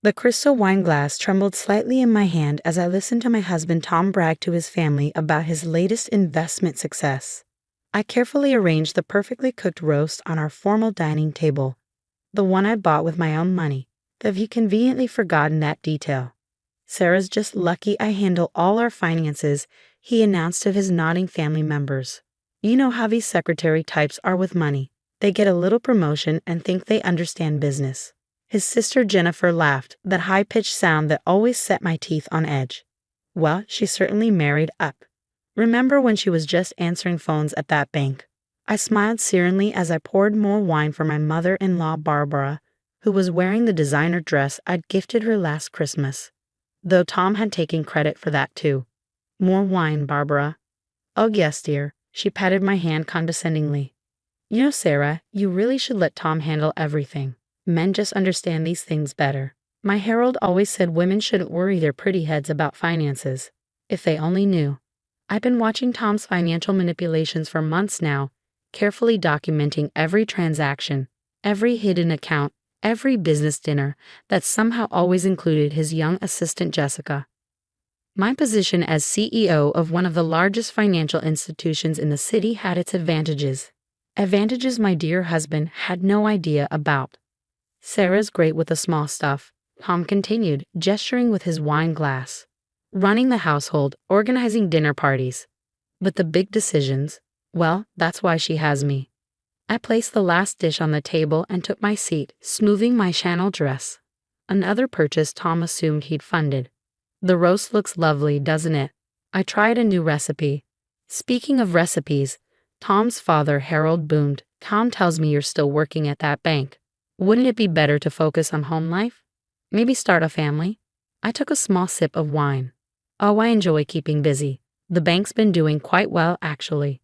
The crystal wine glass trembled slightly in my hand as I listened to my husband Tom brag to his family about his latest investment success. I carefully arranged the perfectly cooked roast on our formal dining table, the one I bought with my own money. Have you conveniently forgotten that detail? Sarah's just lucky I handle all our finances, he announced to his nodding family members. You know how these secretary types are with money. They get a little promotion and think they understand business. His sister Jennifer laughed, that high-pitched sound that always set my teeth on edge. Well, she certainly married up. Remember when she was just answering phones at that bank? I smiled serenely as I poured more wine for my mother-in-law Barbara, who was wearing the designer dress I'd gifted her last Christmas. Though Tom had taken credit for that too. More wine, Barbara. Oh yes, dear. She patted my hand condescendingly. You know, Sarah, you really should let Tom handle everything. Men just understand these things better. My Harold always said women shouldn't worry their pretty heads about finances. If they only knew. I've been watching Tom's financial manipulations for months now, carefully documenting every transaction, every hidden account, every business dinner that somehow always included his young assistant Jessica. My position as CEO of one of the largest financial institutions in the city had its advantages. Advantages my dear husband had no idea about. Sarah's great with the small stuff, Tom continued, gesturing with his wine glass. Running the household, organizing dinner parties. But the big decisions, well, that's why she has me. I placed the last dish on the table and took my seat, smoothing my Chanel dress. Another purchase Tom assumed he'd funded. The roast looks lovely, doesn't it? I tried a new recipe. Speaking of recipes, Tom's father Harold boomed. Tom tells me you're still working at that bank. Wouldn't it be better to focus on home life? Maybe start a family? I took a small sip of wine. Oh, I enjoy keeping busy. The bank's been doing quite well, actually.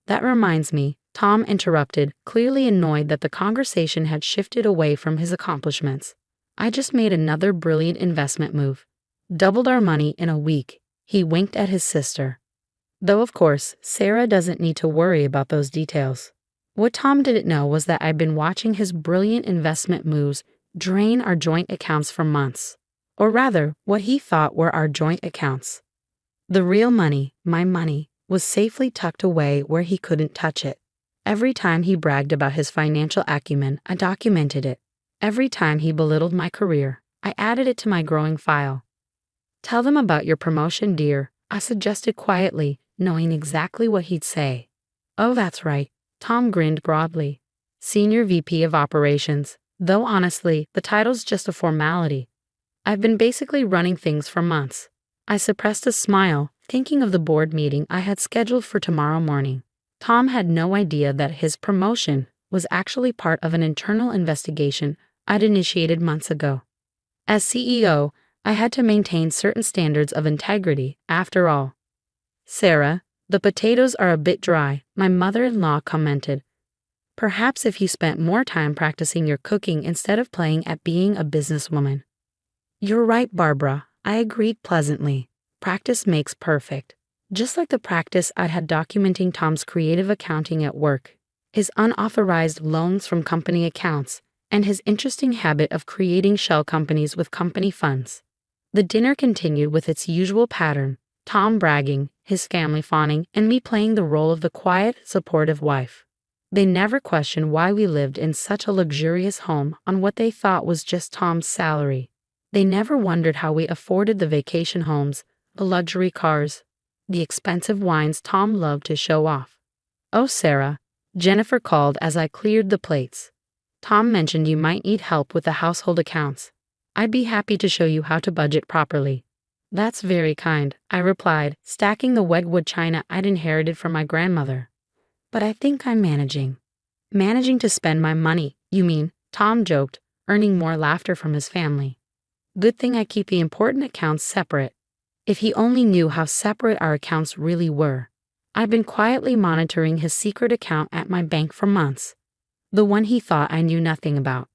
That reminds me, Tom interrupted, clearly annoyed that the conversation had shifted away from his accomplishments. I just made another brilliant investment move. Doubled our money in a week. He winked at his sister. Though, of course, Sarah doesn't need to worry about those details. What Tom didn't know was that I'd been watching his brilliant investment moves drain our joint accounts for months. Or rather, what he thought were our joint accounts. The real money, my money, was safely tucked away where he couldn't touch it. Every time he bragged about his financial acumen, I documented it. Every time he belittled my career, I added it to my growing file. Tell them about your promotion, dear, I suggested quietly, knowing exactly what he'd say. Oh, that's right, Tom grinned broadly. Senior VP of Operations, though honestly, the title's just a formality. I've been basically running things for months. I suppressed a smile, thinking of the board meeting I had scheduled for tomorrow morning. Tom had no idea that his promotion was actually part of an internal investigation I'd initiated months ago. As CEO, I had to maintain certain standards of integrity, after all. Sarah, the potatoes are a bit dry, my mother-in-law commented. Perhaps if you spent more time practicing your cooking instead of playing at being a businesswoman. You're right, Barbara, I agreed pleasantly. Practice makes perfect. Just like the practice I had documenting Tom's creative accounting at work, his unauthorized loans from company accounts, and his interesting habit of creating shell companies with company funds. The dinner continued with its usual pattern, Tom bragging, his family fawning, and me playing the role of the quiet, supportive wife. They never questioned why we lived in such a luxurious home on what they thought was just Tom's salary. They never wondered how we afforded the vacation homes, the luxury cars, the expensive wines Tom loved to show off. Oh, Sarah, Jennifer called as I cleared the plates. Tom mentioned you might need help with the household accounts. I'd be happy to show you how to budget properly. That's very kind, I replied, stacking the Wedgwood china I'd inherited from my grandmother. But I think I'm managing. Managing to spend my money, you mean, Tom joked, earning more laughter from his family. Good thing I keep the important accounts separate. If he only knew how separate our accounts really were. I'd been quietly monitoring his secret account at my bank for months. The one he thought I knew nothing about.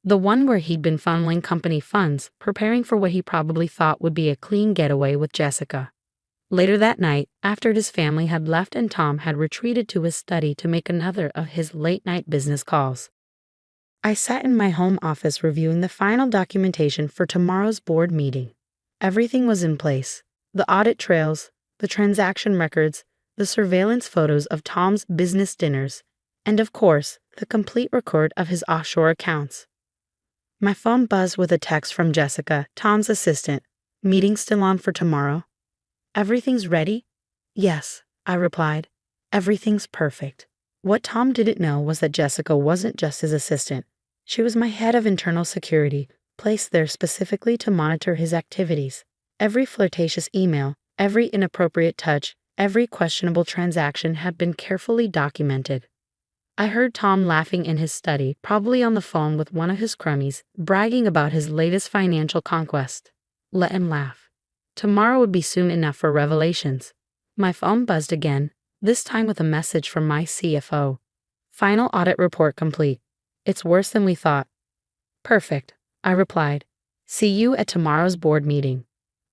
The one where he'd been funneling company funds, preparing for what he probably thought would be a clean getaway with Jessica. Later that night, after his family had left and Tom had retreated to his study to make another of his late-night business calls, I sat in my home office reviewing the final documentation for tomorrow's board meeting. Everything was in place. The audit trails, the transaction records, the surveillance photos of Tom's business dinners, and of course, the complete record of his offshore accounts. My phone buzzed with a text from Jessica, Tom's assistant. Meeting still on for tomorrow? Everything's ready? Yes, I replied. Everything's perfect. What Tom didn't know was that Jessica wasn't just his assistant. She was my head of internal security, placed there specifically to monitor his activities. Every flirtatious email, every inappropriate touch, every questionable transaction had been carefully documented. I heard Tom laughing in his study, probably on the phone with one of his cronies, bragging about his latest financial conquest. Let him laugh. Tomorrow would be soon enough for revelations. My phone buzzed again, this time with a message from my CFO. Final audit report complete. It's worse than we thought. Perfect, I replied. See you at tomorrow's board meeting.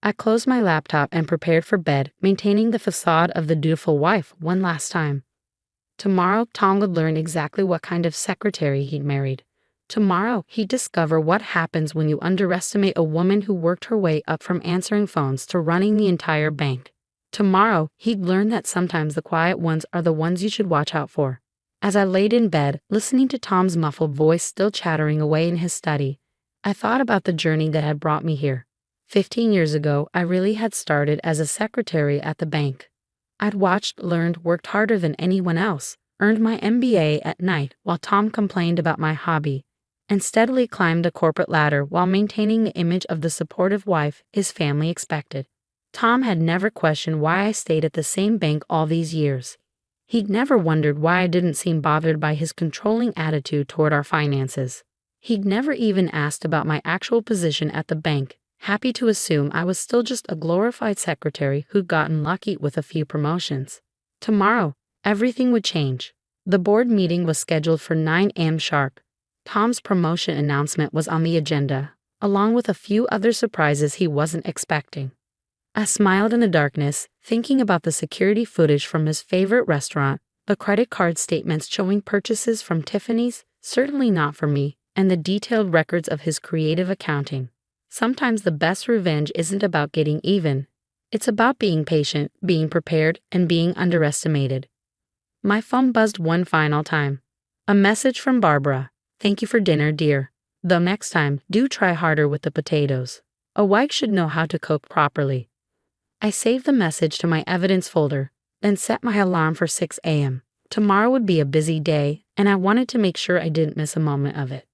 I closed my laptop and prepared for bed, maintaining the facade of the dutiful wife one last time. Tomorrow, Tom would learn exactly what kind of secretary he'd married. Tomorrow, he'd discover what happens when you underestimate a woman who worked her way up from answering phones to running the entire bank. Tomorrow, he'd learn that sometimes the quiet ones are the ones you should watch out for. As I laid in bed, listening to Tom's muffled voice still chattering away in his study, I thought about the journey that had brought me here. 15 years ago, I really had started as a secretary at the bank. I'd watched, learned, worked harder than anyone else, earned my MBA at night while Tom complained about my hobby, and steadily climbed the corporate ladder while maintaining the image of the supportive wife his family expected. Tom had never questioned why I stayed at the same bank all these years. He'd never wondered why I didn't seem bothered by his controlling attitude toward our finances. He'd never even asked about my actual position at the bank, happy to assume I was still just a glorified secretary who'd gotten lucky with a few promotions. Tomorrow, everything would change. The board meeting was scheduled for 9 a.m. sharp. Tom's promotion announcement was on the agenda, along with a few other surprises he wasn't expecting. I smiled in the darkness, thinking about the security footage from his favorite restaurant, the credit card statements showing purchases from Tiffany's, certainly not for me, and the detailed records of his creative accounting. Sometimes the best revenge isn't about getting even. It's about being patient, being prepared, and being underestimated. My phone buzzed one final time. A message from Barbara. Thank you for dinner, dear. Though next time, do try harder with the potatoes. A wife should know how to cook properly. I saved the message to my evidence folder, then set my alarm for 6 a.m. Tomorrow would be a busy day, and I wanted to make sure I didn't miss a moment of it.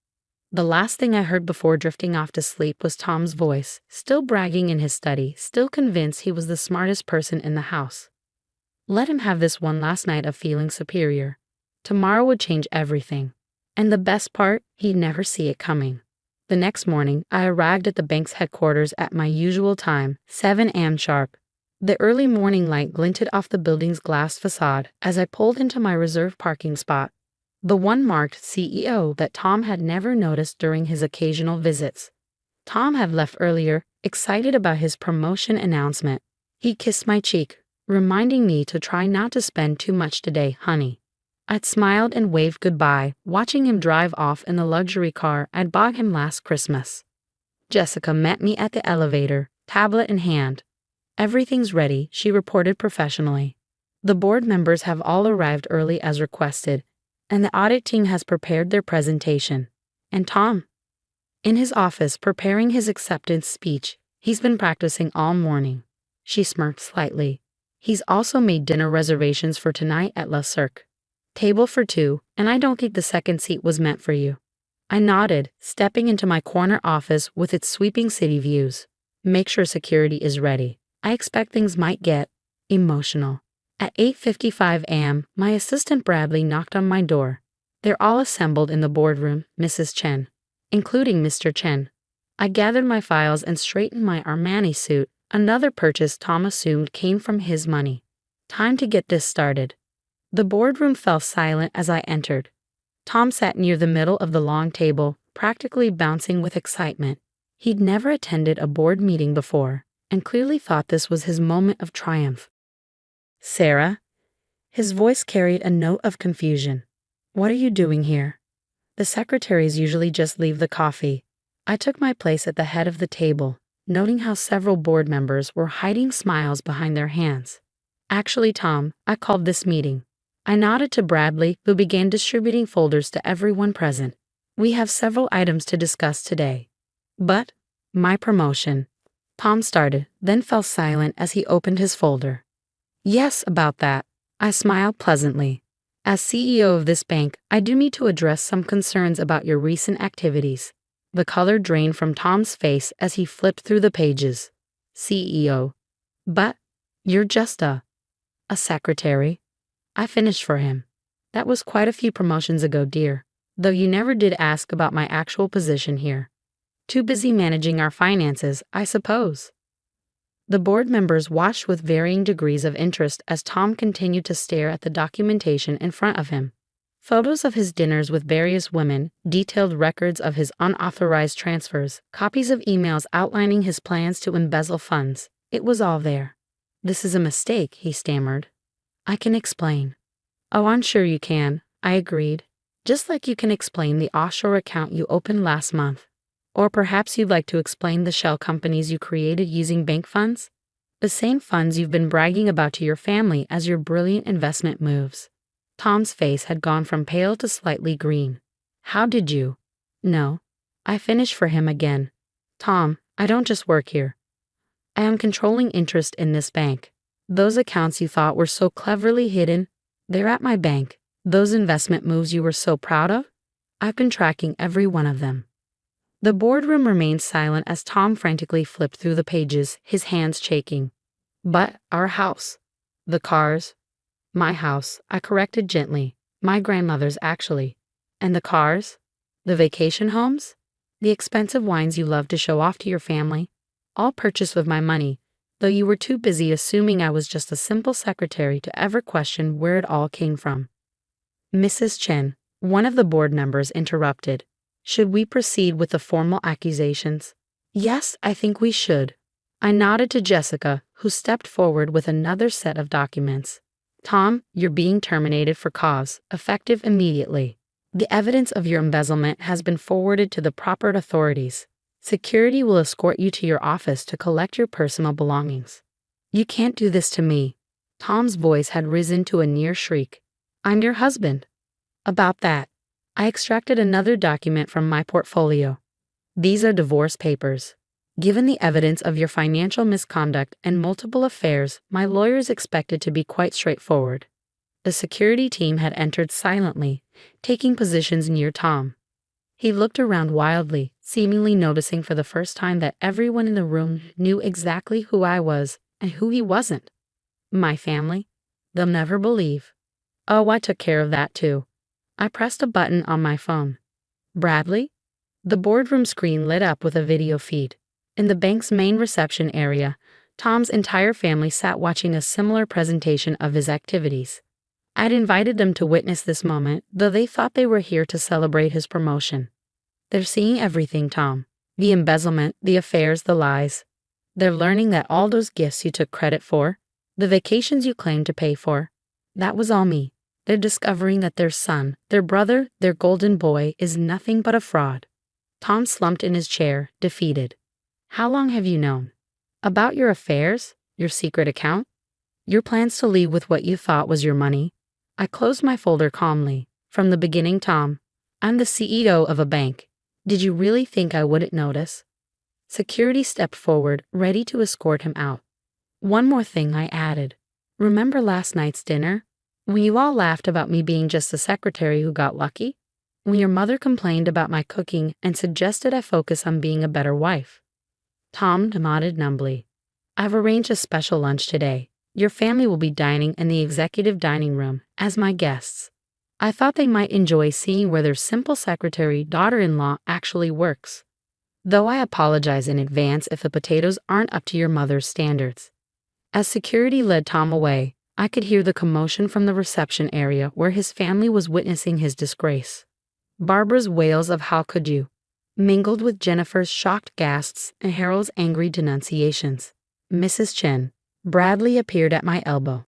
The last thing I heard before drifting off to sleep was Tom's voice, still bragging in his study, still convinced he was the smartest person in the house. Let him have this one last night of feeling superior. Tomorrow would change everything. And the best part, he'd never see it coming. The next morning, I arrived at the bank's headquarters at my usual time, 7 a.m. sharp. The early morning light glinted off the building's glass facade as I pulled into my reserved parking spot, the one marked CEO that Tom had never noticed during his occasional visits. Tom had left earlier, excited about his promotion announcement. He kissed my cheek, reminding me to try not to spend too much today, honey. I'd smiled and waved goodbye, watching him drive off in the luxury car I'd bought him last Christmas. Jessica met me at the elevator, tablet in hand. Everything's ready, she reported professionally. The board members have all arrived early as requested, and the audit team has prepared their presentation. And Tom? In his office, preparing his acceptance speech, he's been practicing all morning. She smirked slightly. He's also made dinner reservations for tonight at Le Cirque. Table for 2, and I don't think the second seat was meant for you. I nodded, stepping into my corner office with its sweeping city views. Make sure security is ready. I expect things might get emotional. At 8:55 a.m., my assistant Bradley knocked on my door. They're all assembled in the boardroom, Mrs. Chen, including Mr. Chen. I gathered my files and straightened my Armani suit, another purchase Tom assumed came from his money. Time to get this started. The boardroom fell silent as I entered. Tom sat near the middle of the long table, practically bouncing with excitement. He'd never attended a board meeting before, and clearly thought this was his moment of triumph. Sarah? His voice carried a note of confusion. What are you doing here? The secretaries usually just leave the coffee. I took my place at the head of the table, noting how several board members were hiding smiles behind their hands. Actually, Tom, I called this meeting. I nodded to Bradley, who began distributing folders to everyone present. We have several items to discuss today. But, my promotion. Tom started, then fell silent as he opened his folder. Yes, about that. I smiled pleasantly. As CEO of this bank, I do need to address some concerns about your recent activities. The color drained from Tom's face as he flipped through the pages. CEO. But, you're just a secretary. I finished for him. That was quite a few promotions ago, dear, though you never did ask about my actual position here. Too busy managing our finances, I suppose. The board members watched with varying degrees of interest as Tom continued to stare at the documentation in front of him. Photos of his dinners with various women, detailed records of his unauthorized transfers, copies of emails outlining his plans to embezzle funds. It was all there. This is a mistake, he stammered. I can explain. Oh, I'm sure you can, I agreed. Just like you can explain the offshore account you opened last month. Or perhaps you'd like to explain the shell companies you created using bank funds? The same funds you've been bragging about to your family as your brilliant investment moves. Tom's face had gone from pale to slightly green. How did you? No. I finished for him again. Tom, I don't just work here. I am controlling interest in this bank. Those accounts you thought were so cleverly hidden, they're at my bank. Those investment moves you were so proud of? I've been tracking every one of them. The boardroom remained silent as Tom frantically flipped through the pages, his hands shaking. But our house. The cars. My house, I corrected gently. My grandmother's, actually. And the cars? The vacation homes? The expensive wines you love to show off to your family? All purchased with my money, though you were too busy assuming I was just a simple secretary to ever question where it all came from. Mrs. Chen, one of the board members, interrupted. Should we proceed with the formal accusations? Yes, I think we should. I nodded to Jessica, who stepped forward with another set of documents. Tom, you're being terminated for cause, effective immediately. The evidence of your embezzlement has been forwarded to the proper authorities. Security will escort you to your office to collect your personal belongings. You can't do this to me. Tom's voice had risen to a near shriek. I'm your husband. About that. I extracted another document from my portfolio. These are divorce papers. Given the evidence of your financial misconduct and multiple affairs, my lawyers expected to be quite straightforward. The security team had entered silently, taking positions near Tom. He looked around wildly, seemingly noticing for the first time that everyone in the room knew exactly who I was and who he wasn't. My family? They'll never believe. Oh, I took care of that too. I pressed a button on my phone. Bradley? The boardroom screen lit up with a video feed. In the bank's main reception area, Tom's entire family sat watching a similar presentation of his activities. I'd invited them to witness this moment, though they thought they were here to celebrate his promotion. They're seeing everything, Tom. The embezzlement, the affairs, the lies. They're learning that all those gifts you took credit for, the vacations you claimed to pay for, that was all me. They're discovering that their son, their brother, their golden boy is nothing but a fraud. Tom slumped in his chair, defeated. How long have you known? About your affairs? Your secret account? Your plans to leave with what you thought was your money? I closed my folder calmly. From the beginning, Tom. I'm the CEO of a bank. Did you really think I wouldn't notice? Security stepped forward, ready to escort him out. One more thing, I added. Remember last night's dinner? When you all laughed about me being just a secretary who got lucky? When your mother complained about my cooking and suggested I focus on being a better wife? Tom nodded numbly. I've arranged a special lunch today. Your family will be dining in the executive dining room as my guests. I thought they might enjoy seeing where their simple secretary daughter-in-law actually works. Though I apologize in advance if the potatoes aren't up to your mother's standards. As security led Tom away, I could hear the commotion from the reception area where his family was witnessing his disgrace. Barbara's wails of "how could you?" mingled with Jennifer's shocked gasps and Harold's angry denunciations. Mrs. Chen, Bradley appeared at my elbow.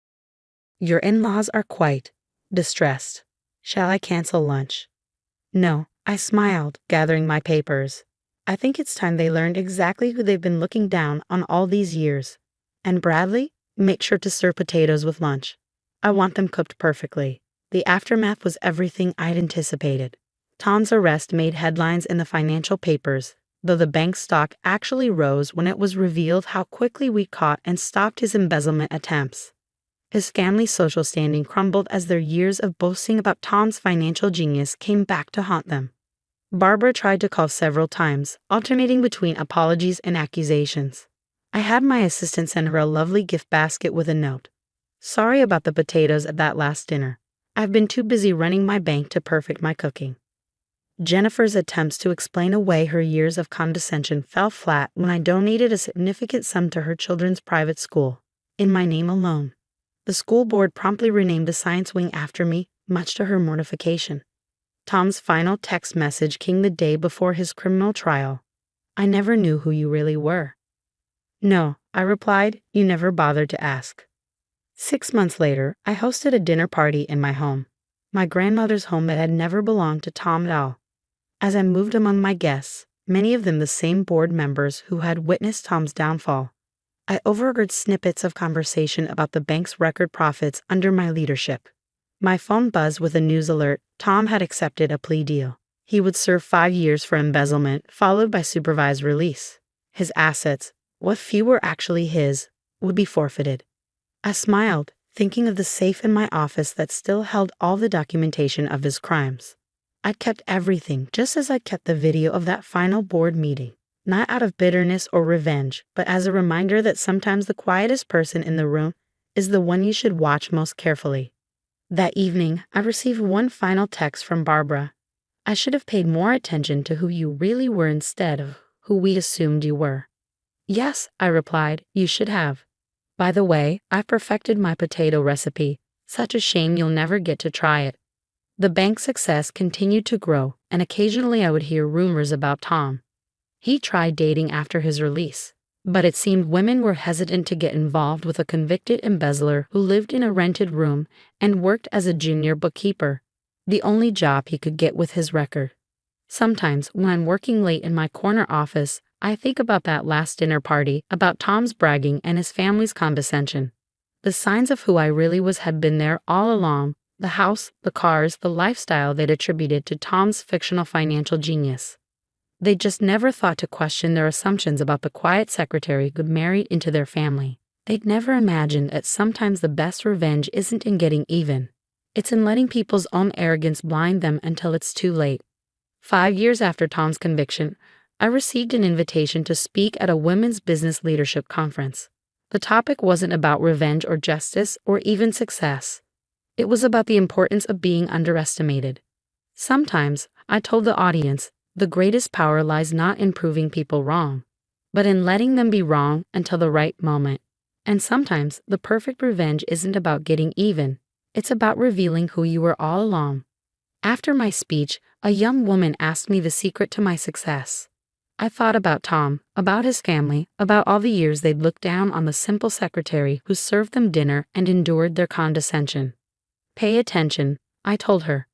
Your in-laws are quite distressed. Shall I cancel lunch? No, I smiled, gathering my papers. I think it's time they learned exactly who they've been looking down on all these years. And Bradley, make sure to serve potatoes with lunch. I want them cooked perfectly. The aftermath was everything I'd anticipated. Tom's arrest made headlines in the financial papers, though the bank's stock actually rose when it was revealed how quickly we caught and stopped his embezzlement attempts. His family's social standing crumbled as their years of boasting about Tom's financial genius came back to haunt them. Barbara tried to call several times, alternating between apologies and accusations. I had my assistant send her a lovely gift basket with a note. Sorry about the potatoes at that last dinner. I've been too busy running my bank to perfect my cooking. Jennifer's attempts to explain away her years of condescension fell flat when I donated a significant sum to her children's private school, in my name alone. The school board promptly renamed the science wing after me, much to her mortification. Tom's final text message came the day before his criminal trial. I never knew who you really were. No, I replied, you never bothered to ask. 6 months later, I hosted a dinner party in my home, my grandmother's home that had never belonged to Tom at all. As I moved among my guests, many of them the same board members who had witnessed Tom's downfall, I overheard snippets of conversation about the bank's record profits under my leadership. My phone buzzed with a news alert. Tom had accepted a plea deal. He would serve 5 years for embezzlement, followed by supervised release. His assets, what few were actually his, would be forfeited. I smiled, thinking of the safe in my office that still held all the documentation of his crimes. I'd kept everything, just as I'd kept the video of that final board meeting, not out of bitterness or revenge, but as a reminder that sometimes the quietest person in the room is the one you should watch most carefully. That evening, I received one final text from Barbara. I should have paid more attention to who you really were instead of who we assumed you were. Yes, I replied, you should have. By the way, I've perfected my potato recipe. Such a shame you'll never get to try it. The bank's success continued to grow, and occasionally I would hear rumors about Tom. He tried dating after his release, but it seemed women were hesitant to get involved with a convicted embezzler who lived in a rented room and worked as a junior bookkeeper, the only job he could get with his record. Sometimes, when I'm working late in my corner office, I think about that last dinner party, about Tom's bragging and his family's condescension. The signs of who I really was had been there all along: the house, the cars, the lifestyle they'd attributed to Tom's fictional financial genius. They just never thought to question their assumptions about the quiet secretary who'd married into their family. They'd never imagined that sometimes the best revenge isn't in getting even. It's in letting people's own arrogance blind them until it's too late. 5 years after Tom's conviction, I received an invitation to speak at a women's business leadership conference. The topic wasn't about revenge or justice or even success. It was about the importance of being underestimated. Sometimes, I told the audience, the greatest power lies not in proving people wrong, but in letting them be wrong until the right moment. And sometimes, the perfect revenge isn't about getting even. It's about revealing who you were all along. After my speech, a young woman asked me the secret to my success. I thought about Tom, about his family, about all the years they'd looked down on the simple secretary who served them dinner and endured their condescension. Pay attention, I told her.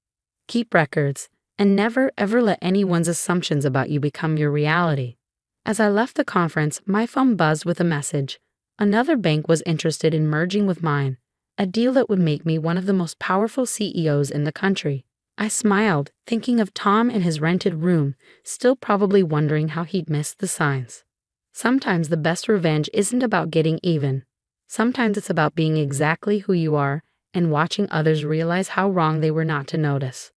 Keep records, and never ever let anyone's assumptions about you become your reality. As I left the conference, my phone buzzed with a message. Another bank was interested in merging with mine, a deal that would make me one of the most powerful CEOs in the country. I smiled, thinking of Tom in his rented room, still probably wondering how he'd missed the signs. Sometimes the best revenge isn't about getting even. Sometimes it's about being exactly who you are and watching others realize how wrong they were not to notice.